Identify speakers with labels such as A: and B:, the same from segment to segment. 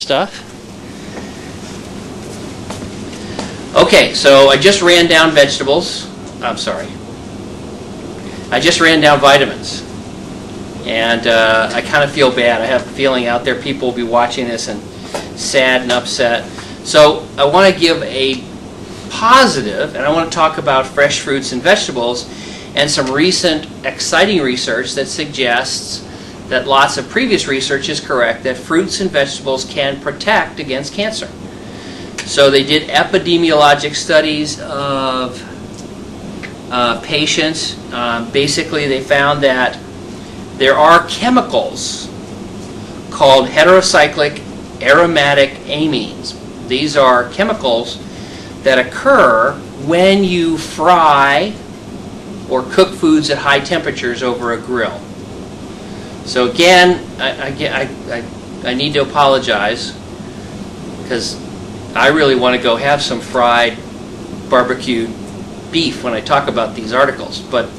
A: stuff. Okay, so I just ran down vegetables. I'm sorry. I just ran down vitamins. And I kind of feel bad. I have a feeling out there people will be watching this and sad and upset. So I want to give a positive, and I want to talk about fresh fruits and vegetables and some recent exciting research that suggests that lots of previous research is correct, that fruits and vegetables can protect against cancer. So they did epidemiologic studies of patients. Basically, they found that there are chemicals called heterocyclic aromatic amines. These are chemicals that occur when you fry or cook foods at high temperatures over a grill. So again, I need to apologize because I really want to go have some fried barbecued beef when I talk about these articles. But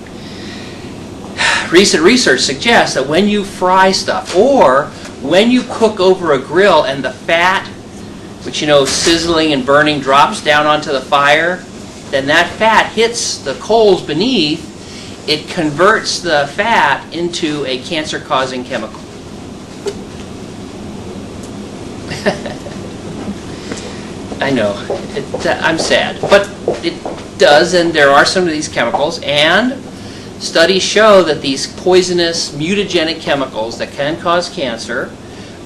A: recent research suggests that when you fry stuff or when you cook over a grill and the fat, which sizzling and burning, drops down onto the fire, then that fat hits the coals beneath. It converts the fat into a cancer-causing chemical. I know, I'm sad, but it does, and there are some of these chemicals, and studies show that these poisonous, mutagenic chemicals that can cause cancer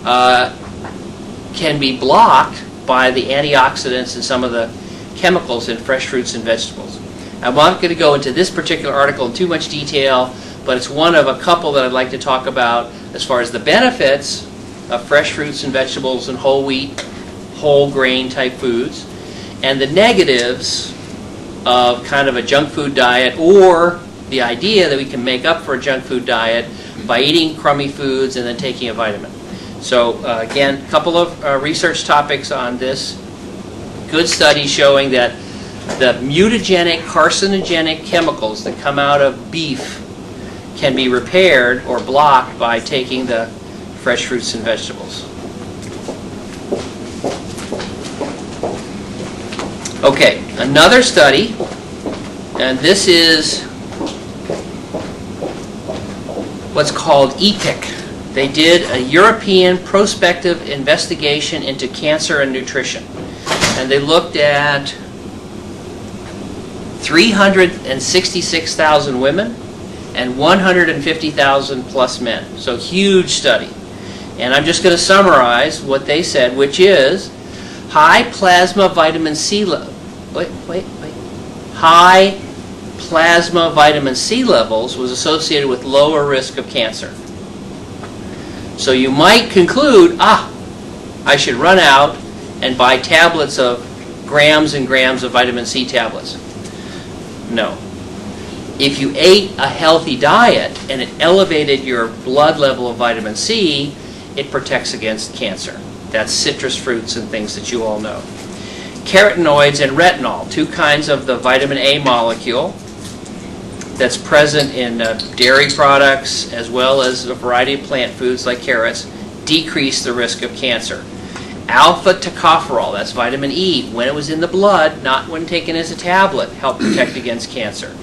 A: can be blocked by the antioxidants and some of the chemicals in fresh fruits and vegetables. I'm not going to go into this particular article in too much detail, but it's one of a couple that I'd like to talk about as far as the benefits of fresh fruits and vegetables and whole wheat, whole grain type foods, and the negatives of kind of a junk food diet, or the idea that we can make up for a junk food diet by eating crummy foods and then taking a vitamin. So again, a couple of research topics on this. Good studies showing that the mutagenic, carcinogenic chemicals that come out of beef can be repaired or blocked by taking the fresh fruits and vegetables. Okay, another study, and this is what's called EPIC. They did a European prospective investigation into cancer and nutrition. And they looked at 366,000 women and 150,000 plus men. So huge study. And I'm just going to summarize what they said, which is high plasma vitamin C High plasma vitamin C levels was associated with lower risk of cancer. So you might conclude, I should run out and buy tablets of grams and grams of vitamin C tablets. No. If you ate a healthy diet and it elevated your blood level of vitamin C, it protects against cancer. That's citrus fruits and things that you all know. Carotenoids and retinol, two kinds of the vitamin A molecule that's present in dairy products as well as a variety of plant foods like carrots, decrease the risk of cancer. Alpha tocopherol, that's vitamin E, when it was in the blood, not when taken as a tablet, help protect against cancer.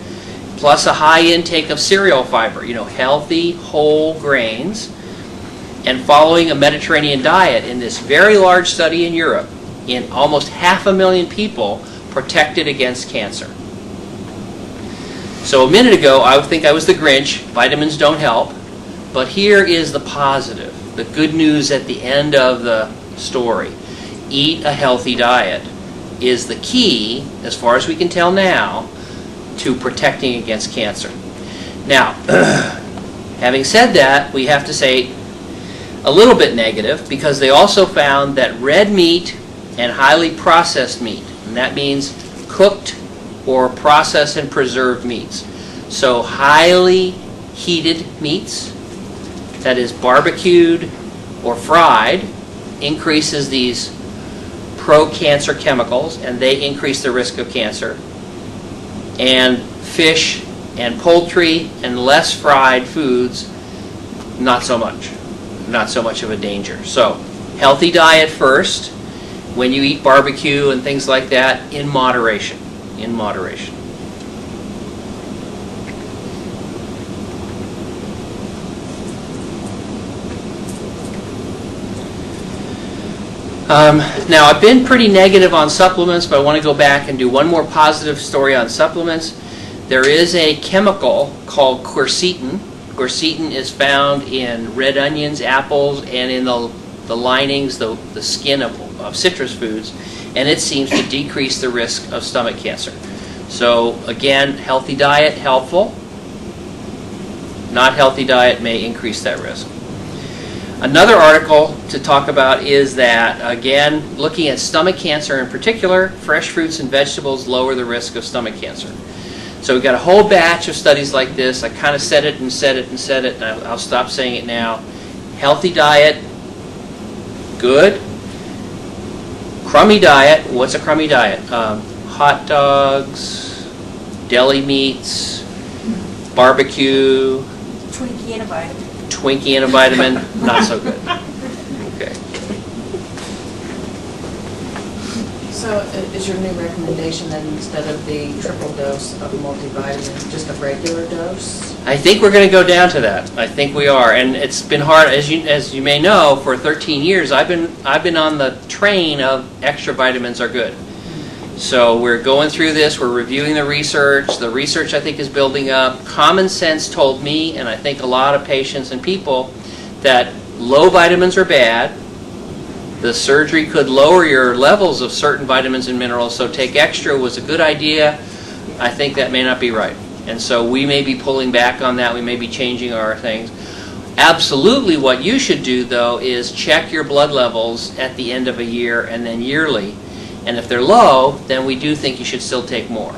A: Plus a high intake of cereal fiber, healthy whole grains. And following a Mediterranean diet in this very large study in Europe, in almost 500,000 people protected against cancer. So a minute ago, I would think I was the Grinch. Vitamins don't help. But here is the positive, the good news at the end of the story. Eat a healthy diet is the key, as far as we can tell now, to protecting against cancer. Now, having said that, we have to say a little bit negative, because they also found that red meat and highly processed meat, and that means cooked or processed and preserved meats. So highly heated meats, that is barbecued or fried, increases these pro-cancer chemicals, and they increase the risk of cancer. And fish and poultry and less fried foods, not so much. Not so much of a danger. So Healthy diet first. When you eat barbecue and things like that, in moderation. In moderation. Now, I've been pretty negative on supplements, but I want to go back and do one more positive story on supplements. There is a chemical called quercetin. Quercetin is found in red onions, apples, and in the linings, the skin of citrus foods, and it seems to decrease the risk of stomach cancer. So, again, healthy diet, helpful. Not healthy diet may increase that risk. Another article to talk about is that, again, looking at stomach cancer in particular, fresh fruits and vegetables lower the risk of stomach cancer. So we've got a whole batch of studies like this. I kind of said it and said it and said it, and I'll stop saying it now. Healthy diet, good. Crummy diet, what's a crummy diet? Hot dogs, deli meats, barbecue.
B: Twinkie and a vitamin.
A: Twinkie and a vitamin, not so good. Okay.
C: So is your new recommendation that instead of the triple dose of multivitamin, just a regular dose?
A: I think we're going to go down to that. I think we are, and it's been hard, as you may know. For 13 years, I've been on the train of extra vitamins are good. So we're going through this. We're reviewing the research. The research, I think, is building up. Common sense told me, and I think a lot of patients and people, that low vitamins are bad. The surgery could lower your levels of certain vitamins and minerals, so take extra was a good idea. I think that may not be right. And so we may be pulling back on that. We may be changing our things. Absolutely what you should do, though, is check your blood levels at the end of a year and then yearly. And if they're low, then we do think you should still take more.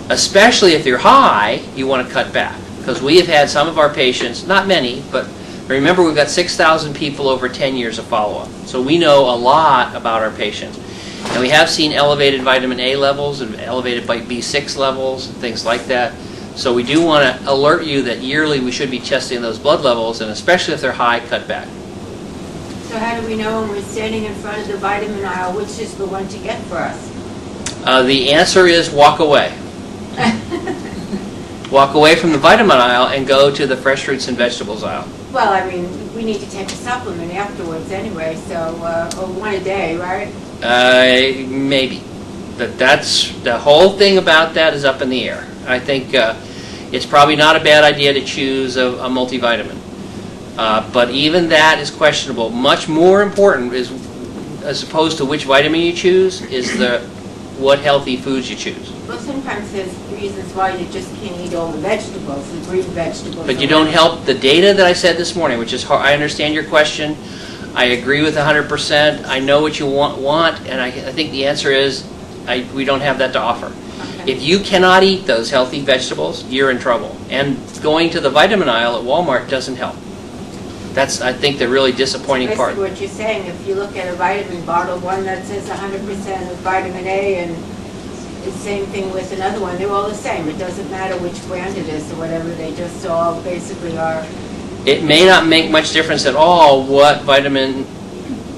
A: Especially if they're high, you want to cut back. Because we have had some of our patients, not many, but remember we've got 6,000 people over 10 years of follow-up. So we know a lot about our patients. And we have seen elevated vitamin A levels and elevated B6 levels and things like that. So we do want to alert you that yearly we should be testing those blood levels, and especially if they're high, cut back.
B: So how do we know when we're standing in front of the vitamin aisle which is the one to get for us?
A: The answer is walk away. Walk away from the vitamin aisle and go to the fresh fruits and vegetables aisle.
B: Well, I mean, we need to take a supplement afterwards anyway, so, or one a day, right?
A: Maybe. That's the whole thing about that is up in the air. I think it's probably not a bad idea to choose a multivitamin. But even that is questionable. Much more important is, as opposed to which vitamin you choose, is what healthy foods you choose.
B: Well, sometimes there's reasons why you just can't eat all the vegetables, the green vegetables.
A: But you don't help the data that I said this morning, which is hard. I understand your question. I agree with 100%. I know what you want, and I think the answer is we don't have that to offer.
B: Okay.
A: If you cannot eat those healthy vegetables, you're in trouble. And going to the vitamin aisle at Walmart doesn't help. That's, I think, the really disappointing part.
B: Basically what you're saying, if you look at a vitamin bottle, one that says 100% of vitamin A, and the same thing with another one, they're all the same. It doesn't matter which brand it is or whatever, they just all basically are.
A: It may not make much difference at all what vitamin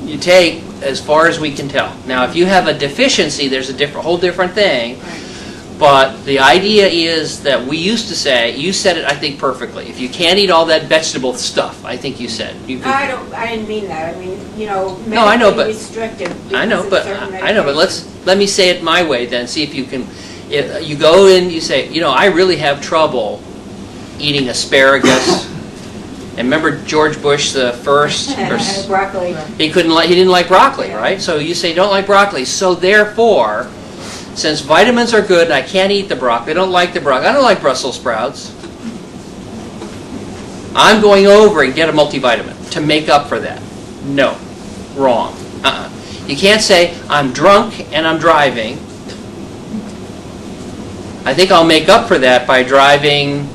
A: you take as far as we can tell. Now, if you have a deficiency, there's a whole different thing.
B: Right.
A: But the idea is that we used to say, you said it, I think, perfectly. If you can't eat all that vegetable stuff, I think you said.
B: I didn't mean that. I mean, you know,
A: no, I know, but
B: restrictive.
A: I know, but let me say it my way then. See if you can. If you go in, you say, you know, I really have trouble eating asparagus. And remember George Bush the first?
B: Broccoli.
A: He didn't like broccoli, right? So you say don't like broccoli. So therefore, since vitamins are good and I can't eat the broccoli, I don't like the broccoli, I don't like Brussels sprouts, I'm going over and get a multivitamin to make up for that. No. Wrong. You can't say, I'm drunk and I'm driving. I think I'll make up for that by driving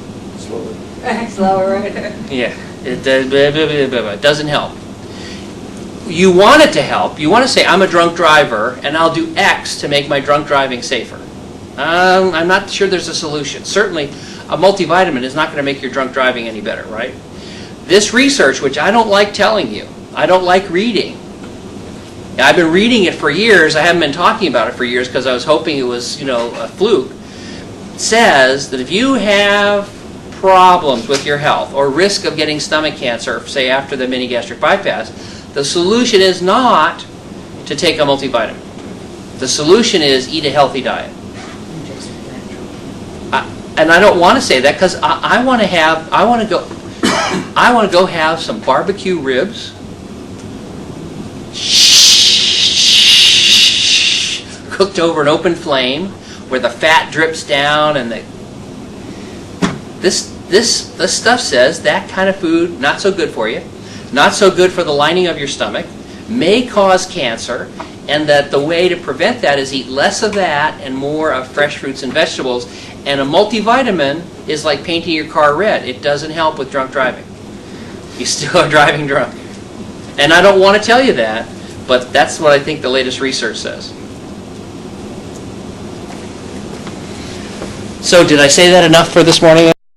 B: slower, right?
A: Yeah. It doesn't help. You want it to help. You want to say, I'm a drunk driver, and I'll do X to make my drunk driving safer. I'm not sure there's a solution. Certainly, a multivitamin is not going to make your drunk driving any better, right? This research, which I don't like telling you, I don't like reading, I've been reading it for years. I haven't been talking about it for years because I was hoping it was, a fluke. It says that if you have problems with your health or risk of getting stomach cancer, say after the mini gastric bypass, the solution is not to take a multivitamin. The solution is eat a healthy diet. And I don't want to say that because I want to go have some barbecue ribs, cooked over an open flame, where the fat drips down, and this stuff says that kind of food not so good for you, not so good for the lining of your stomach, may cause cancer, and that the way to prevent that is eat less of that and more of fresh fruits and vegetables. And a multivitamin is like painting your car red. It doesn't help with drunk driving. You still are driving drunk. And I don't want to tell you that, but that's what I think the latest research says. So did I say that enough for this morning?